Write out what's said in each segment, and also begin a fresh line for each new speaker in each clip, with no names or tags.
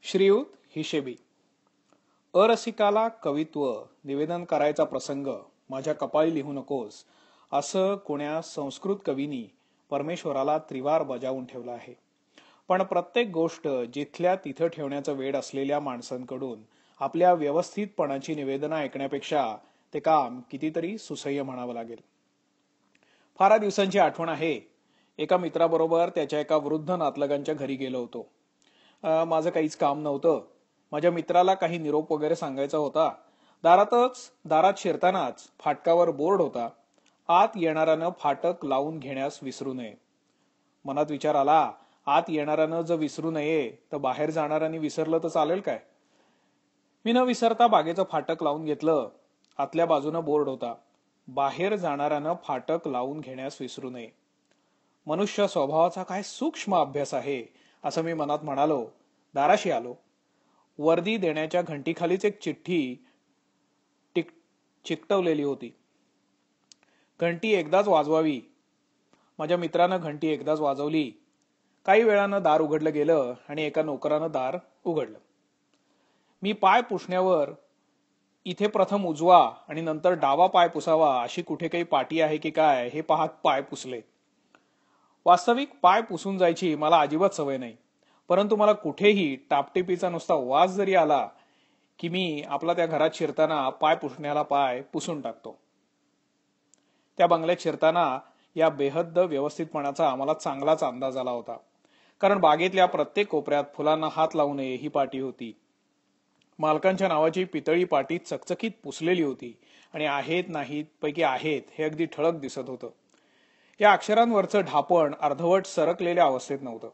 श्रीयुत हिशेबी. अरसिकाला कवित्व निवेदन करायचा प्रसंग माझ्या कपाळी लिहू नकोस, असं कोण्या संस्कृत कवीनी परमेश्वराला त्रिवार बजावून ठेवलं आहे. पण प्रत्येक गोष्ट जिथल्या तिथं ठेवण्याचं वेड असलेल्या माणसांकडून आपल्या व्यवस्थितपणाची निवेदनं ऐकण्यापेक्षा ते काम कितीतरी सुसह्य म्हणावं लागेल. फार दिवसांची आठवण आहे. एका मित्राबरोबर त्याच्या एका वृद्ध नातलगांच्या घरी गेलो होतो. माझं काहीच काम नव्हतं. माझ्या मित्राला काही निरोप वगैरे सांगायचा होता. दारात शिरतानाच फाटकावर बोर्ड होता, आत येणाऱ्यानं फाटक लावून घेण्यास विसरू नये. मनात विचार आला, आत येणाऱ्यानं जर विसरू नये तर बाहेर जाणाऱ्यांनी विसरलं तर चालेल काय? मी न विसरता बागेचं फाटक लावून घेतलं. आतल्या बाजूनं बोर्ड होता, बाहेर जाणाऱ्यानं फाटक लावून घेण्यास विसरू नये. मनुष्य स्वभावाचा काय सूक्ष्म अभ्यास आहे, असं मी मनात म्हणालो. दाराशी आलो. वर्दी देण्याच्या घंटीखालीच एक चिठ्ठी चिकटवलेली होती. घंटी एकदाच वाजवावी. माझ्या मित्रानं घंटी एकदाच वाजवली. काही वेळानं दार उघडलं गेलं आणि एका नोकरानं दार उघडलं. मी पाय पुसण्यावर इथे प्रथम उजवा आणि नंतर डावा पाय पुसावा अशी कुठे काही पाटी आहे की काय हे पाहत पाय पुसले. वास्तविक पाय पुसून जायची मला अजिबात सवय नाही, परंतु मला कुठेही टापटिपीचा नुसता वास जरी आला की मी आपला त्या घरात शिरताना पाय पुसण्याला पाय पुसून टाकतो. त्या बंगल्यात शिरताना या बेहद्द व्यवस्थितपणाचा मला चांगलाच अंदाज आला होता, कारण बागेतल्या प्रत्येक कोपऱ्यात फुलांना हात लावू नये ही पाटी होती. मालकांच्या नावाची पितळी पाटी चकचकीत पुसलेली होती आणि आहेत नाहीत पैकी आहेत हे अगदी ठळक दिसत होतं. या अक्षरांवरचं ढापण अर्धवट सरकलेल्या अवस्थेत नव्हतं.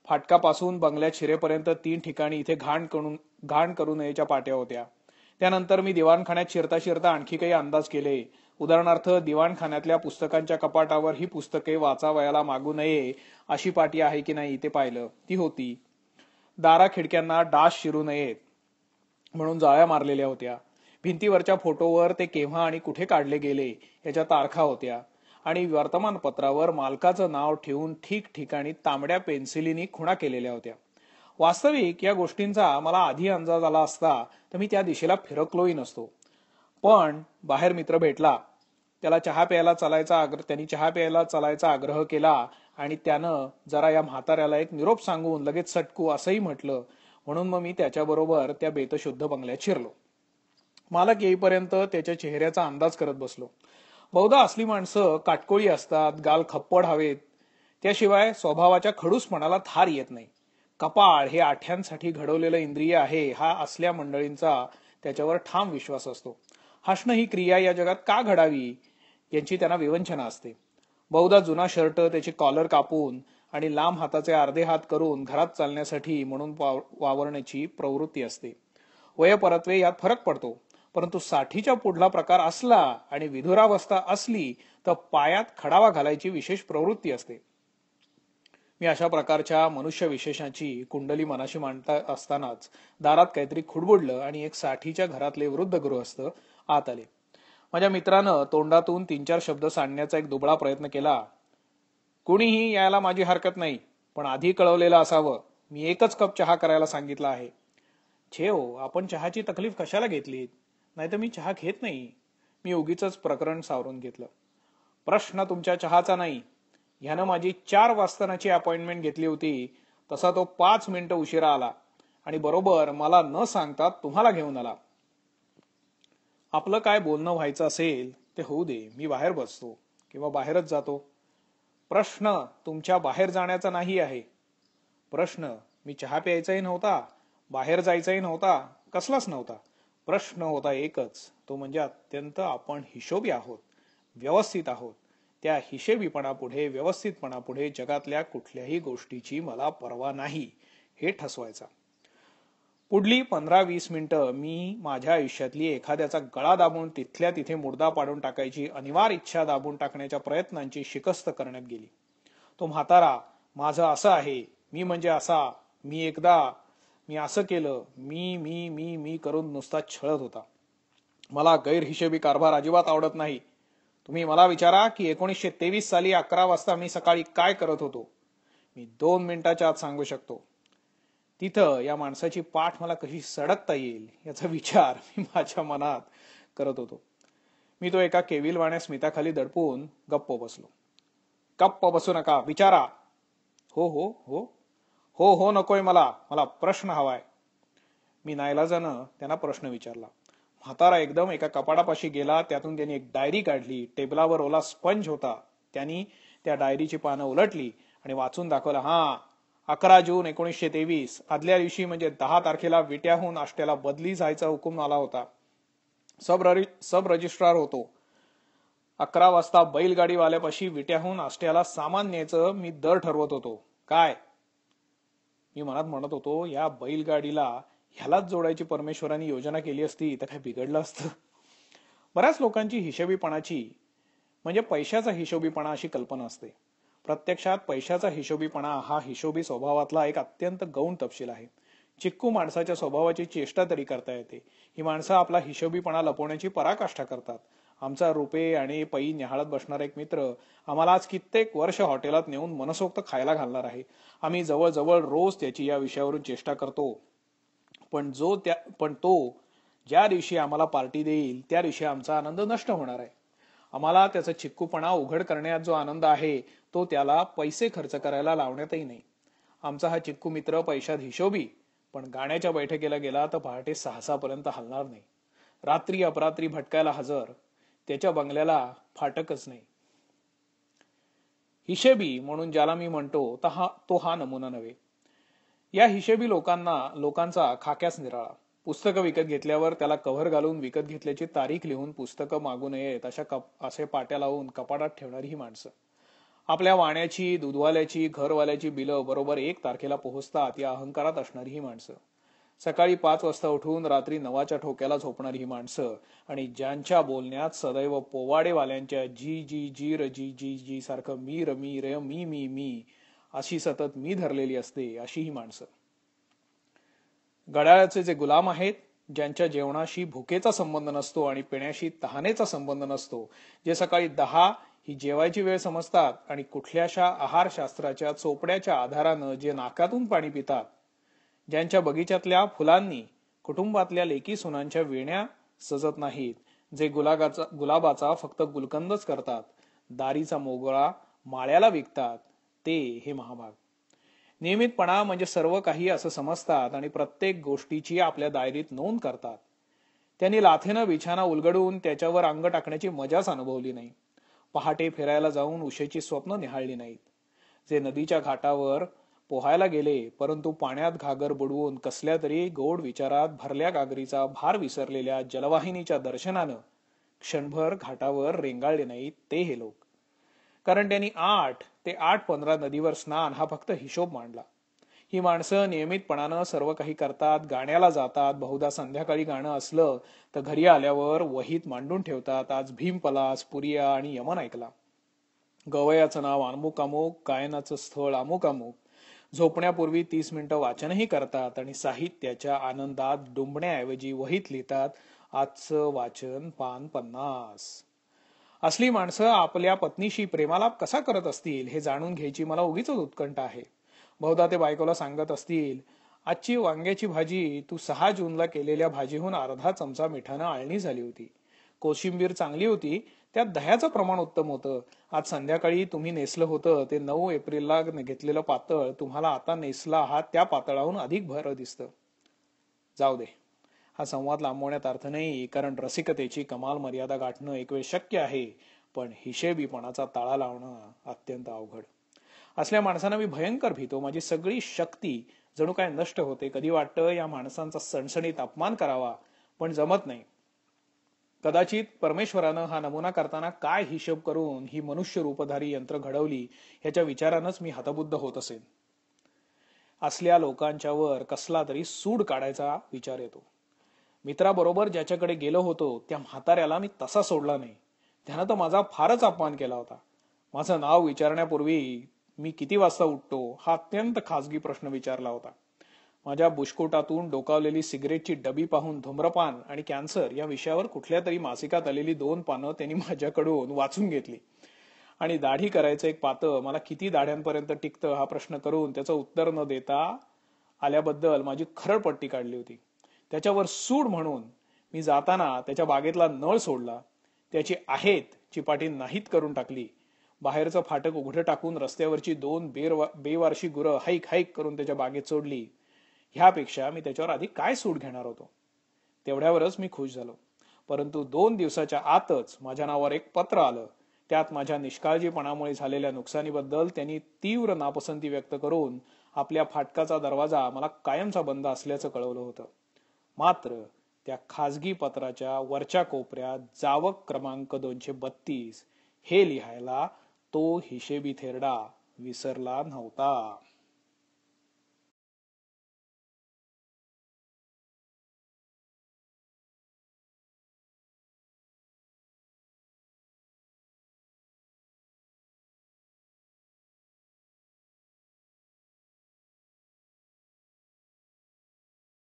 फाटकापासून बंगल्यात शिरेपर्यंत 3 ठिकाणी इथे घाण करू नयेच्या पाट्या होत्या. त्यानंतर मी दिवाणखान्यात शिरता शिरता आणखी काही अंदाज केले. उदाहरणार्थ, दिवाणखान्यातल्या पुस्तकांच्या कपाटावर ही पुस्तके वाचावयाला मागू नये अशी पाटी आहे की नाही ते पाहिलं. ती होती. दारा खिडक्यांना डास शिरू नयेत म्हणून जाळ्या मारलेल्या होत्या. भिंतीवरच्या फोटोवर ते केव्हा आणि कुठे काढले गेले याच्या तारखा होत्या आणि वर्तमानपत्रावर मालकाचं नाव ठेवून ठिकठिकाणी तांबड्या पेन्सिलीनी खुणा केलेल्या होत्या. वास्तविक या गोष्टींचा मला आधी अंदाज आला असता तर मी त्या दिशेला फिरकलोही नसतो. पण बाहेर मित्र भेटला. त्यांनी चहा प्यायला चलायचा आग्रह केला आणि त्यानं जरा या म्हाताऱ्याला एक निरोप सांगून लगेच सटकू असंही म्हटलं. म्हणून मग मी त्याच्याबरोबर त्या बेतशुद्ध बंगल्यात शिरलो. मालक येईपर्यंत त्याच्या चेहऱ्याचा अंदाज करत बसलो. बहुधा असली माणसं काटकोळी असतात, गाल खप्पड हवेत, त्याशिवाय स्वभावाच्या खडूसपणाला थार येत नाही. कपाळ हे आठ्यांसाठी घडवलेलं इंद्रिय आहे हा असल्या मंडळींचा त्याच्यावर ठाम विश्वास असतो. हसणं ही क्रिया या जगात का घडावी यांची त्यांना विवंचना असते. बहुधा जुना शर्ट त्याची कॉलर कापून आणि लांब हाताचे अर्धे हात करून घरात चालण्यासाठी म्हणून वावरण्याची प्रवृत्ती असते. वयपरत्वे यात फरक पडतो, परंतु 60च्या पुढला प्रकार असला आणि विधुरावस्था असली तर पायात खडावा घालायची विशेष प्रवृत्ती असते. मी अशा प्रकारच्या मनुष्य विशेषाची कुंडली मनाशी मांडता असतानाच दारात काहीतरी खुडबुडलं आणि एक 60च्या घरातले वृद्ध गृहस्थ आत आले. माझ्या मित्रानं तोंडातून 3-4 शब्द सांडण्याचा एक दुबळा प्रयत्न केला. कुणीही यायला माझी हरकत नाही, पण आधी कळवलेलं असावं. मी एकच कप चहा करायला सांगितला आहे. छे हो, आपण चहाची तकलीफ कशाला घेतलीत? नाहीतर मी चहा घेत नाही. मी उगीच प्रकरण सावरून घेतलं. प्रश्न तुमच्या चहाचा नाही. ह्यानं माझी 4 वाजतानाची अपॉइंटमेंट घेतली होती, तसा तो 5 मिनिटं उशिरा आला आणि बरोबर मला न सांगता तुम्हाला घेऊन आला. आपलं काय बोलणं व्हायचं असेल ते होऊ दे, मी बाहेर बसतो किंवा बाहेरच जातो. प्रश्न तुमच्या बाहेर जाण्याचा नाही आहे. प्रश्न मी चहा प्यायचाही नव्हता, बाहेर जायचाही नव्हता, कसलाच नव्हता. प्रश्न होता एकच, तो म्हणजे अत्यंत आपण हिशोबी आहोत, व्यवस्थित आहोत. त्या हिशेबीपणापुढे, व्यवस्थितपणापुढे जगातल्या कुठल्याही गोष्टीची मला पर्वा नाही हे ठसवायचा. पुढली 15-20 मिनिटं मी माझ्या आयुष्यातली एखाद्याचा गळा दाबून तिथल्या तिथे मुर्दा पाडून टाकायची अनिवार्य इच्छा दाबून टाकण्याच्या प्रयत्नांची शिकस्त करण्यात गेली. तो म्हातारा माझं असं आहे, मी म्हणजे असा, मी असं केलं, मी करून नुसता छळत होता. मला गैरहिशेबी कारभार अजिबात आवडत नाही. तुम्ही मला विचारा की 1923 साली 11 वाजता मी सकाळी काय करत होतो. मी 2 मिनिटाच्या आत सांगू शकतो. तिथं या माणसाची पाठ मला कशी सडकता येईल याचा विचार मी माझ्या मनात करत होतो. मी तो एका केविलवाण्या स्मिताखाली दडपून गप्प बसलो. गप्प बसू नका, विचारा. हो हो हो हो हो नकोय, मला मला प्रश्न हवाय. मी नाईलाजानं त्यांना प्रश्न विचारला. म्हातारा एकदम एका कपाटापाशी गेला. त्यातून त्यांनी एक डायरी काढली. टेबलावर ओला स्पंज होता. त्यांनी त्या डायरीची पानं उलटली आणि वाचून दाखवलं. 11 जून 1923 आदल्या दिवशी म्हणजे 10 तारखेला विट्याहून आष्ट्याला बदली जायचा हुकूम आला होता. सब रजिस्ट्रार होतो. 11 वाजता बैलगाडीवाल्यापाशी विट्याहून आष्ट्याला सामान न्यायचं मी दर ठरवत होतो. काय, मी मनात म्हणत होतो, या बैलगाडीला ह्यालाच जोडायची परमेश्वरांनी योजना केली असती तर काय बिघडलं असतं. बऱ्याच लोकांची हिशोबीपणाची म्हणजे पैशाचा हिशोबीपणा अशी कल्पना असते. प्रत्यक्षात पैशाचा हिशोबीपणा हा हिशोबी स्वभावातला एक अत्यंत गौण तपशील आहे. चिक्कू माणसाच्या स्वभावाची चेष्टा तरी करता येते. ही माणसं आपला हिशोबीपणा लपवण्याची पराकाष्ठा करतात. आमचा रुपये आणि पै न्याहाळत बसणारा एक मित्र आम्हाला आज कित्येक वर्ष हॉटेलात नेऊन मनसोक्त खायला घालणार आहे. आम्ही जवळजवळ रोज त्याची या विषयावरून चेष्टा करतो. पण तो ज्या दिवशी आम्हाला पार्टी देईल त्या दिवशी आमचा आनंद नष्ट होणार आहे. आम्हाला त्याचा चिक्कूपणा उघड करण्यात जो आनंद आहे तो त्याला पैसे खर्च करायला लावण्यातही नाही. आमचा हा चिक्कू मित्र पैशात हिशोबी, पण गाण्याच्या बैठकीला गेला तर पहाटे 6 पर्यंत हलणार नाही. रात्री अपरात्री भटकायला हजर. त्याच्या बंगल्याला फाटकच नाही. हिशेबी म्हणून ज्याला मी म्हणतो तो हा नमुना नव्हे. या हिशेबी लोकांचा खाक्याच निराळा. पुस्तकं विकत घेतल्यावर त्याला कव्हर घालून विकत घेतल्याची तारीख लिहून पुस्तकं मागू नयेत असे पाट्या लावून कपाटात ठेवणारी ही माणसं. आपल्या वाण्याची, दूधवाल्याची, घरवाल्याची बिलं बरोबर 1 तारखेला पोहोचतात या अहंकारात असणारी ही माणसं. सकाळी 5 वाजता उठून रात्री 9च्या ठोक्याला झोपणारी ही माणसं आणि ज्यांच्या बोलण्यात सदैव पोवाडेवाल्यांच्या जी जी जी र जी जी जी सारखं मी र मी रे मी मी मी अशी सतत मी धरलेली असते अशी ही माणसं. घड्याळाचे जे गुलाम आहेत, ज्यांच्या जेवणाशी भुकेचा संबंध नसतो आणि पिण्याशी तहानेचा संबंध नसतो, जे सकाळी 10 ही जेवायची वेळ समजतात आणि कुठल्याशा आहारशास्त्राच्या चोपड्याच्या आधारानं जे नाकातून पाणी पितात, ज्यांच्या बगीच्यातल्या फुलांनी कुटुंबातल्या लेकी सुनांच्या वेण्या सजत नाहीत, जे गुलाबाचा फक्त गुलकंदच करतात, दारीचा मोगळा माळ्याला विकतात, ते हे महाभाग. नियमितपणा म्हणजे सर्व काही असं समजतात आणि प्रत्येक गोष्टीची आपल्या डायरीत नोंद करतात. त्यांनी लाथेनं बिछाना उलगडून त्याच्यावर अंग टाकण्याची मजाच अनुभवली नाही. पहाटे फिरायला जाऊन उशेची स्वप्न निहाळली नाहीत. जे नदीच्या घाटावर पोहायला गेले परंतु पाण्यात घागर बुडवून कसल्या तरी गोड विचारात भरल्या गागरीचा भार विसरलेल्या जलवाहिनीच्या दर्शनानं क्षणभर घाटावर रेंगाळले नाहीत, ते हे लोक. कारण त्यांनी 8 ते 8:15 नदीवर स्नान हा फक्त हिशोब मांडला. ही माणसं नियमितपणानं सर्व काही करतात, गाण्याला जातात. बहुधा संध्याकाळी गाणं असलं तर घरी आल्यावर वहीत मांडून ठेवतात, आज भीमपलास, पुरिया आणि यमन ऐकला. गवयाचं नाव अमुक अमुक, गायनाचं स्थळ अमुक अमुक. झोपण्यापूर्वी 30 मिनिटं वाचनही करतात आणि साहित्याच्या आनंदात डुंबण्याऐवजी वहीत लिहितात, आजचं वाचन पान 50. असली माणसं आपल्या पत्नीशी प्रेमालाप कसा करत असतील हे जाणून घ्यायची मला उगीच उत्कंठ आहे. बहुधा ते बायकोला सांगत असतील, आजची वांग्याची भाजी तू 6 जूनला केलेल्या भाजीहून अर्धा चमचा मिठानं आळणी झाली होती. कोशिंबीर चांगली होती, त्यात दह्याचं प्रमाण उत्तम होतं. आज संध्याकाळी तुम्ही नेसलं होतं ते 9 एप्रिलला घेतलेलं पातळ तुम्हाला आता नेसला आहात त्या पातळाहून अधिक भर दिसतं. जाऊ दे, हा संवाद लांबवण्यात अर्थ नाही, कारण रसिकतेची कमाल मर्यादा गाठणं एक वेळ शक्य आहे, पण हिशेबीपणाचा ताळा लावणं अत्यंत अवघड. असल्या माणसांना मी भयंकर भीतो. माझी सगळी शक्ती जणू काय नष्ट होते. कधी वाटतं या माणसांचा सणसणीत अपमान करावा, पण जमत नाही. कदाचित परमेश्वरानं हा नमुना करताना काय हिशोब करून ही मनुष्य रूपधारी यंत्र घडवली ह्याच्या विचारानंच मी हतबुद्ध होत असेन. असल्या लोकांच्यावर कसला तरी सूड काढायचा विचार येतो. मित्राबरोबर ज्याच्याकडे गेलो होतो त्या म्हाताऱ्याला मी तसा सोडला नाही. त्यानं तर माझा फारच अपमान केला होता. माझं नाव विचारण्यापूर्वी मी किती वाजता उठतो हा अत्यंत खासगी प्रश्न विचारला होता. माझ्या बुशकोटातून डोकावलेली सिगरेटची डबी पाहून धूम्रपान आणि कॅन्सर या विषयावर कुठल्या तरी मासिकात आलेली 2 पानं त्यांनी माझ्याकडून वाचून घेतली आणि दाढी करायचं एक पातं मला किती दाढ्यांपर्यंत टिकतं हा प्रश्न करून त्याचं उत्तर न देता आल्याबद्दल माझी खरळपट्टी काढली होती. त्याच्यावर सूड म्हणून मी जाताना त्याच्या बागेतला नळ सोडला. त्याची आहेत चिपाटी नाहीत करून टाकली. बाहेरचं फाटक उघडं टाकून रस्त्यावरची दोन बेवारशी गुरं हाईक हाईक करून त्याच्या बागेत सोडली. ह्यापेक्षा मी त्याच्यावर आधी काय सूड घेणार होतो. तेवढ्यावरच मी खुश झालो. परंतु 2 दिवसाच्या आतच माझ्या नावावर एक पत्र आलं. त्यात माझ्या निष्काळजीपणामुळे झालेल्या नुकसानीबद्दल त्यांनी तीव्र नापसंती व्यक्त करून आपल्या फाटकाचा दरवाजा मला कायमचा बंद असल्याचं कळवलं होतं. मात्र त्या खाजगी पत्राच्या वरच्या कोपऱ्यात जावक क्रमांक 232 हे लिहायला तो हिशेबी थेरडा विसरला नव्हता.